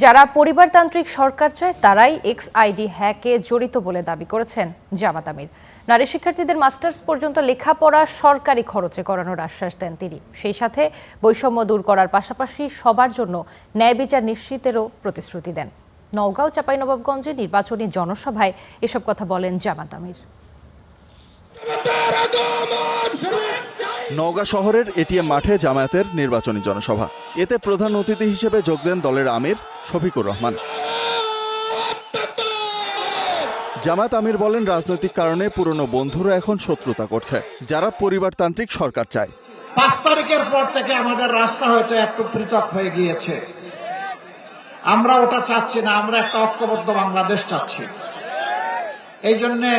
যারা পরিবারতান্ত্রিক সরকার চায় তারাই এক্সআইডি হ্যাকে জড়িত বলে দাবি করেছেন জামাত আমির। নারী শিক্ষার্থীদের মাস্টার্স পর্যন্ত লেখাপড়া সরকারি খরচে করানোর আশ্বাস দেন তিনি। সেই সাথে বৈষম্য দূর করার পাশাপাশি সবার জন্য ন্যায় বিচার নিশ্চিতেরও প্রতিশ্রুতি দেন। নওগাঁ ও চাঁপাইনবাবগঞ্জে নির্বাচনী জনসভায় এসব কথা বলেন জামাত আমির। নওগাঁ শহরের এটিএম মাঠে জামায়াতের নির্বাচনী জনসভা। এতে প্রধান অতিথি হিসেবে যোগ দেন দলের আমির শফিকুর রহমান। জামায়াত আমির বলেন, রাজনৈতিক কারণে পুরনো বন্ধুরা এখন শত্রুতা করছে, যারা পরিবারতান্ত্রিক সরকার চায়। 5 তারিখের পর থেকে আমাদের রাস্তা হয়তো একটু পৃথক হয়ে গিয়েছে। আমরা ওটা চাচ্ছি না, আমরা একটা ঐক্যবদ্ধ বাংলাদেশ চাচ্ছি। এই জন্যে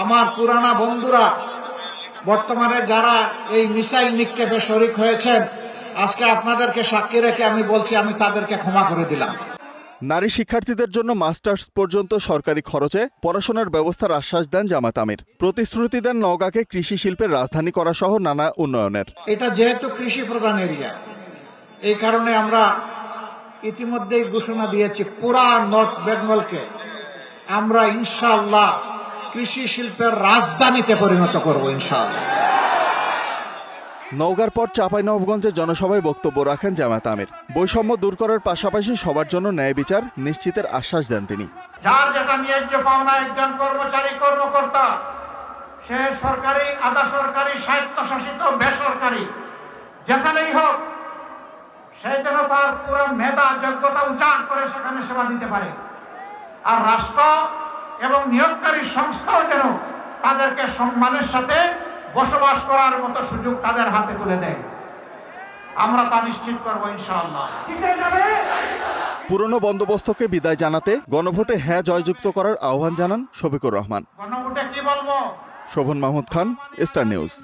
আমার পুরানা বন্ধুরা বর্তমানে যারা এই মিসাইল নিক্ষেপে শরিক হয়েছেন, আজকে আপনাদেরকে সাক্ষী রেখে আমি বলছি, আমি তাদেরকে ক্ষমা করে দিলাম। নারী শিক্ষার্থীদের জন্য মাস্টার্স পর্যন্ত সরকারি খরচে পড়াশোনার ব্যবস্থার আশ্বাস দেন জামাত আমির। প্রতিশ্রুতি দেন নওগাঁকে কৃষি শিল্পের রাজধানী করা সহ নানা উন্নয়নের। এটা যেহেতু কৃষি প্রধান এরিয়া, এই কারণে আমরা ইতিমধ্যেই ঘোষণা দিয়েছি, পুরা নর্থ বেঙ্গলকে আমরা ইনশাআল্লাহ কৃষি শিল্পের রাজধানীতে পরিণত করব ইনশাআল্লাহ। নওগাঁর পর চাঁপাইনবাবগঞ্জের জনসভায় বক্তব্য রাখেন জামায়াত আমির। বৈষম্য দূর করার পাশাপাশি সবার জন্য ন্যায় বিচার নিশ্চিতের আশ্বাস দেন তিনি। যার যেটা ন্যায্য পাওনা একজন কর্মচারী কর্মকর্তা, সে সরকারি, আধা সরকারি, স্বায়ত্তশাসিত, বেসরকারি, যেখানেই হোক, সেই যেন তার পুরো মেধা যোগ্যতা উজাড় করে সেখানে সেবা দিতে পারে। আর রাষ্ট্র এবং নিয়োগকারী সংস্থাও যেন তাদেরকে সম্মানের সাথে বসবাস করার মতো সুযোগ তাদের হাতে তুলে দেয়। আমরা তা নিশ্চিত করবো ইনশাআল্লাহ। পুরনো বন্দোবস্তকে বিদায় জানাতে গণভোটে হ্যাঁ জয়যুক্ত করার আহ্বান জানান শফিকুর রহমান। গণভোটে কি বলবো? শোভন মাহমুদ খান, স্টার নিউজ।